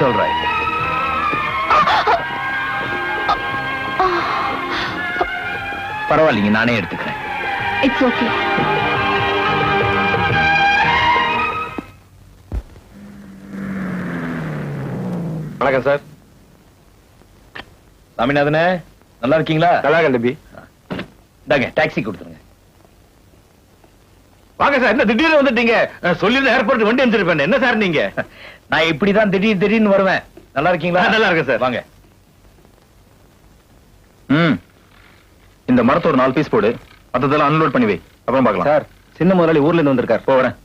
It's all right. பரவாயில்லைங்க, நானே எடுத்துக்கிறேன். It's okay. வணக்கம் சார். சாமிநாதனே, நல்லா இருக்கீங்களா? நல்லா இருக்கேன் தம்பி. இந்தாங்க டாக்ஸி கொடுத்துருங்க. வாங்க சார். என்ன திடீர்னு வந்துட்டீங்க? சொல்லிருந்த ஏர்போர்ட் வண்டி அனுப்பிச்சிருப்பேன். என்ன சார் நீங்க? நான் இப்படிதான் திடீர்னு வருவேன். நல்லா இருக்கீங்களா? நல்லா இருக்கேன் சார். வாங்க. இந்த மரத்தை ஒரு 4 பீஸ் போடு. மொத்தத்தெல்லாம் அன்லோட் பண்ணி வை, அப்புறம் பார்க்கலாம். சார், சின்ன முதலாளி ஊர்ல இருந்து வந்திருக்கார். போறேன்.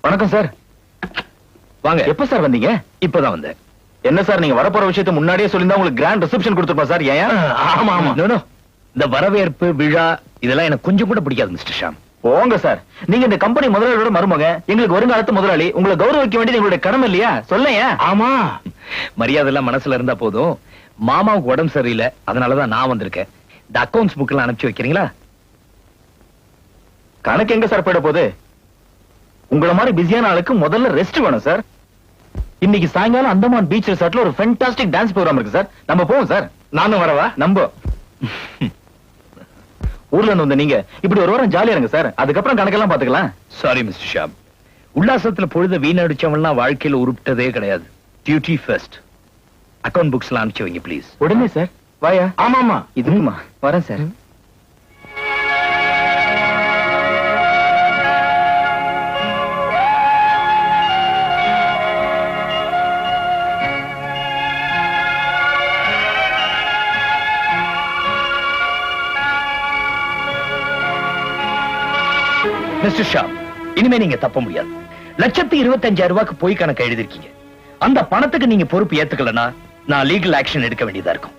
வணக்கம் சார். வாங்க. எப்ப சார் வந்தீங்க? இப்பதான் வந்தேன். என்ன சார், நீங்க வரப்போற விஷயத்தை முன்னாடியே சொல்லிருந்தா உங்களுக்கு கிராண்ட் ரிசப்ஷன் கொடுத்துருப்பா சார். ஏன்? ஆமா ஆமா. இந்த வரவேற்பு விழா இதெல்லாம் எனக்கு கொஞ்சம் கூட பிடிக்காது மிஸ்டர் ஷாம். போங்க சார். நீங்க இந்த கம்பெனி முதலாளியோட மருமக, எங்களுக்கு வருங்காலத்து முதலாளி. உங்களை கௌரவிக்க வேண்டியது எங்களுடைய கடமை இல்லையா? சொல்லுங்க. ஆமா, மரியாதை எல்லாம் மனசுல இருந்தா போதும். மாமாவுக்கு உடம்பு சரியில்லை, அதனாலதான் நான் வந்திருக்கேன். இந்த அக்கவுண்ட்ஸ் புக் எல்லாம் அனுப்பிச்சு வைக்கிறீங்களா? கணக்கு எங்க சார் போயிட போகுது? உங்கள மாதிரி பிஸியான ஆளுக்கு முதல்ல ரெஸ்ட் வேணும் சார். இன்னைக்கு சாயங்காலம் அந்தமான் பீச் ரிசார்ட்ல ஒரு ஃபேண்டாஸ்டிக் டான்ஸ் ப்ரோகிராம் இருக்கு சார். நம்ம போவோம் சார். நானும் வரவா? நம்ப ஊர்ல இருந்து வந்த நீங்க இப்படி ஒரு வாரம் ஜாலியா இருங்க சார். அதுக்கப்புறம் கணக்கெல்லாம் பாத்துக்கலாம். சாரி மிஸ்டர் ஷாம், உல்லாசத்துல பொழுத வீணடிச்சவன்லாம் வாழ்க்கையில உருப்பிட்டதே கிடையாது. Duty first. அக்கவுண்ட் புக்ஸ் எல்லாம் அனுப்பிச்சு வைங்க ப்ளீஸ். உடனே சார். வாயா. ஆமா ஆமா, இதுமா வரேன் சார். மிஸ்டர் ஷாம், இனிமே நீங்க தப்ப முடியாது. 1,25,000 போய் கணக்கு எழுதிருக்கீங்க. அந்த பணத்துக்கு நீங்க பொறுப்பு ஏத்துக்கலனா நான் லீகல் ஆக்ஷன் எடுக்க வேண்டியதா இருக்கும்.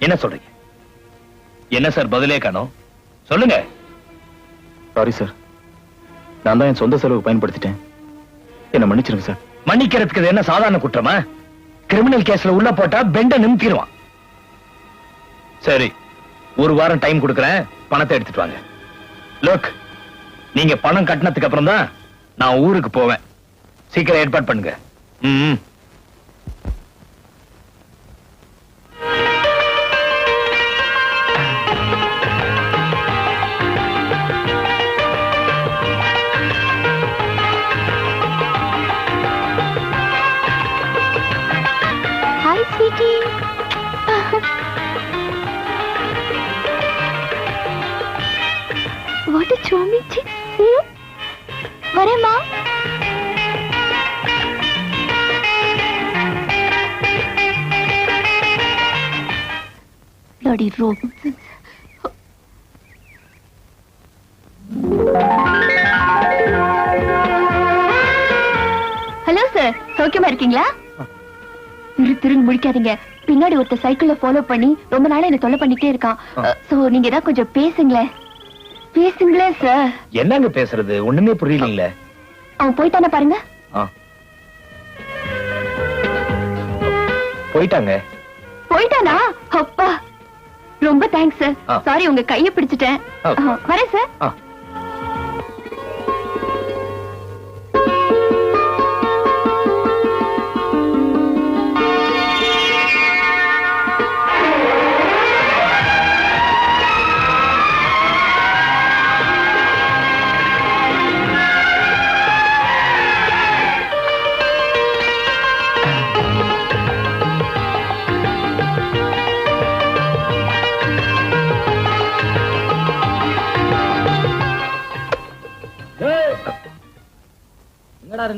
என்ன சொல்றீங்க? என்ன சார் பதிலே காணோம்? சொல்லுங்க. சாரி சார், நான் தான் என் சொந்த செலவுக்கு பயன்படுத்திட்டேன். என்ன மன்னிச்சிருங்க சார். மன்னிக்கிறதுக்கு இது என்ன சாதாரண குற்றமா? கிரிமினல் கேஸ்ல உள்ள போட்டா பெண்ட நிமித்திடுவான். சரி, ஒரு வாரம் டைம் கொடுக்கறேன், பணத்தை எடுத்துட்டு வாங்க. லுக், நீங்க பணம் கட்டினதுக்கு அப்புறம் தான் நான் ஊருக்கு போவேன். சீக்கிரம் ஏற்பாடு பண்ணுங்க. Hi sweetie. What a charming chick. வரேம்மா. Bloody Robinson. ஹலோ சார், சௌக்கியமா இருக்கீங்களா? திருன்னு முடிக்காதீங்க. பின்னாடி ஒருத்தர் சைக்கிள்ல ஃபாலோ பண்ணி ரொம்ப நாளா என்ன தொல்லை பண்ணிட்டே இருக்கான். சோ நீங்க ஏதாவது கொஞ்சம் பேசுங்களேன். பேசுங்களே சார். என்னங்க பேசுறது? ஒண்ணுமே புரியலீங்களே. அவன் போயிட்டானே பாருங்க. போயிட்டாங்க. போயிட்டானா? அப்பா, ரொம்ப தேங்க்ஸ் சார். சாரி, உங்க கையை பிடிச்சிட்டேன். வரேன் சார்.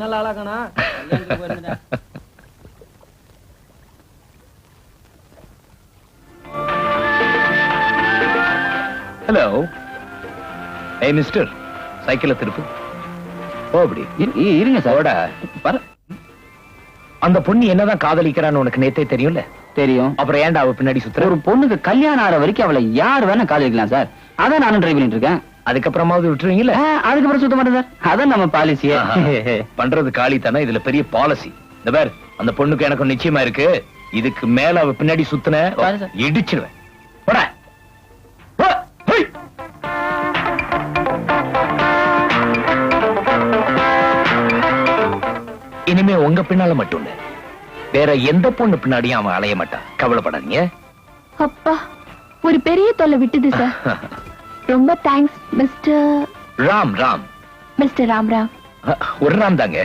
நல்ல ஆளாக்கணா. ஹலோ. ஏய் மிஸ்டர், சைக்கிள திருப்பு. ஓ அப்படி இருங்க சார். அந்த பொண்ணு என்னதான் காதலிக்கிறான்னு உனக்கு நேத்தே தெரியும்ல? தெரியும். அப்புறம் ஏன்டா அவ பின்னாடி சுத்துற? ஒரு பொண்ணுக்கு கல்யாணம் ஆற வரைக்கும் அவளை யார் வேணா காதலிக்கலாம் சார். அதான் நானும் ட்ரை பண்ணிட்டு இருக்கேன். அதுக்கப்புறமாவது விட்டுருவீங்கல்ல? அதுக்கப்புறம் சுத்த மாட்டேன் சார். அதான் நம்ம பாலிசியே. பண்றது காலி தானே, இதுல பெரிய பாலிசி. இந்த பேர், அந்த பொண்ணுக்கு எனக்கு நிச்சயமா இருக்கு. இதுக்கு மேல அவ பின்னாடி சுத்தின சரி, சரி. இடிச்சிருவேன். போடா. போ. ஹை. இனிமே உங்க பின்னால மட்டும் இல்ல, வேற எந்த பொண்ணு பின்னாடியும் அவன் அலைய மாட்டான். கவலைப்படாதீங்க. அப்பா, ஒரு பெரிய தொல்லை விட்டுது சார். ரொம்ப thanks mister Ram Ram. Mister Ram Ram. ஒரு ராம் தாங்க.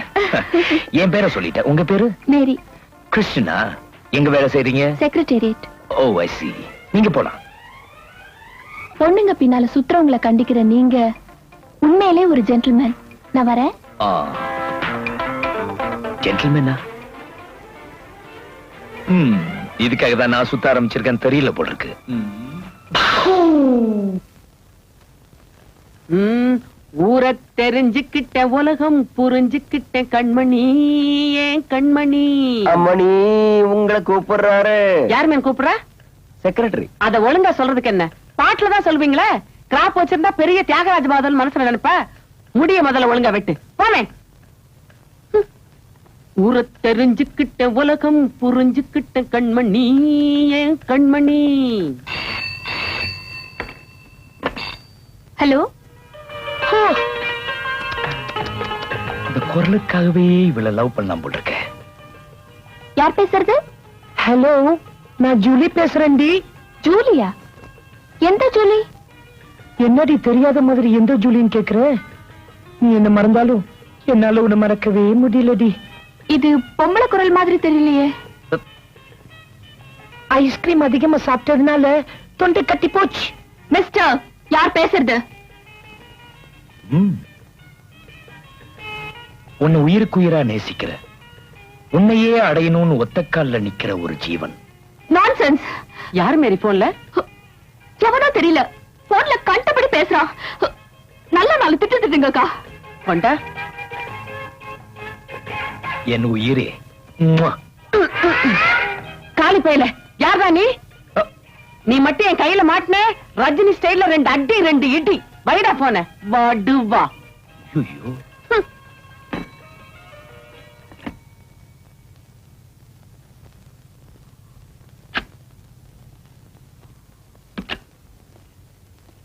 என் பேரை சொல்லிட்டேன். உங்க பேரு? மேரி. கிருஷ்ணா. எங்க வேலை செய்றீங்க? செக்ரட்டேரியட். ஓ ஐ see. நீங்க போலாம். பொண்ணுங்க பின்னால சுத்துறவங்களை கண்டிக்கிற நீங்க உண்மையிலே ஒரு ஜென்டில்மேன். நான் வரேன். ஜென்டில்மேனா? இதுக்காக தான் நான் சுத்த ஆரம்பிச்சிருக்கேன் தெரியல போல இருக்கு. ஊரை தெரிஞ்சுக்கிட்ட உலகம் புரிஞ்சுக்கிட்ட கண்மணி, ஏன் கண்மணி? அம்மணி உங்களை கூப்பிடுறாரு. யார் மேன் கூப்பிடுற? செக்ரட்டரி. அத ஒழுங்கா சொல்றதுக்கு என்ன? பாட்டுல தான் சொல்வீங்களே. கிராப் வச்சிருந்தா பெரிய தியாகராஜ பாதல் மனசுல நினைப்ப. முடிய முதல்ல ஒழுங்கா வெட்டு போனேன். ஊரை தெரிஞ்சுக்கிட்ட உலகம் புரிஞ்சுக்கிட்ட கண்மணி, ஏன் கண்மணி? ஹலோ. இந்த குரலுக்காகவே இவ்வளவு லவ் பண்ணாம போல இருக்கேன். யார் பேசுறது? ஹலோ, நான் ஜூலி பேசுறேன்டி. ஜூலியா? எந்த ஜூலி? என்னடி தெரியாத மாதிரி எந்த ஜூலின்னு கேக்குற? நீ என்ன மறந்தாலும் என்னால உன்னை மறக்கவே முடியலடி. இது பொம்பளை குரல் மாதிரி தெரியலையே. ஐஸ்கிரீம் அதிகமா சாப்பிட்டதுனால தொண்டை கட்டி போச்சு. மிஸ்டர், யார் பேசுறது? உன்னை உயிருக்குயிரா நேசிக்கிற, உன்னையே அடையணும்னு ஒத்தக்கால்ல நிக்கிற ஒரு ஜீவன். நான்சென்ஸ். யார் மேரி போன்ல? எவனோ தெரியல, போன்ல கண்டபடி பேசுறான். நல்ல நாள் திட்டுங்கக்கா. கொண்டா என் உயிரே. ம்ம். காலி போயல. யார்தா நீ? நீ மட்டும் என் கையில மாட்டின ரஜினி ஸ்டைல்ல 2 அடி 2 இடி. வைடா போன வாடுவா. ஐயோ.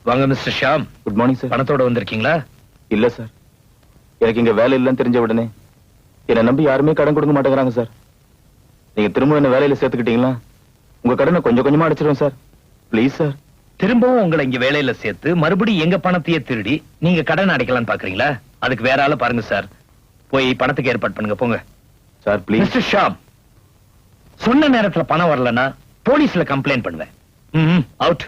வாங்க mister Sham. Good morning sir. பணத்தோட வந்திருக்கீங்களா? இல்ல சார், எனக்கு இங்க வேலை இல்லைன்னு தெரிஞ்ச உடனே என்னை நம்பி யாருமே கடன் கொடுக்க மாட்டேங்கிறாங்க சார். நீங்க திரும்ப என்ன வேலையில சேர்த்துக்கிட்டீங்களா உங்க கடனை கொஞ்சம் கொஞ்சமா அடைச்சிருவேன் சார். Please sir. திரும்பவும் உங்களை இங்க வேலையில சேர்த்து மறுபடியும் எங்க பணத்தையே திருடி நீங்க கடன் அடைக்கலாம்னு பாக்குறீங்களா? அதுக்கு வேற ஆள பாருங்க சார். போய் பணத்துக்கு ஏற்பாடு பண்ணுங்க, போங்க. Sir please. மிஸ்டர் ஷாம், சொன்ன நேரத்துல பணம் வரலன்னா போலீஸ்ல கம்ப்ளைண்ட் பண்ணுவேன். அவுட்.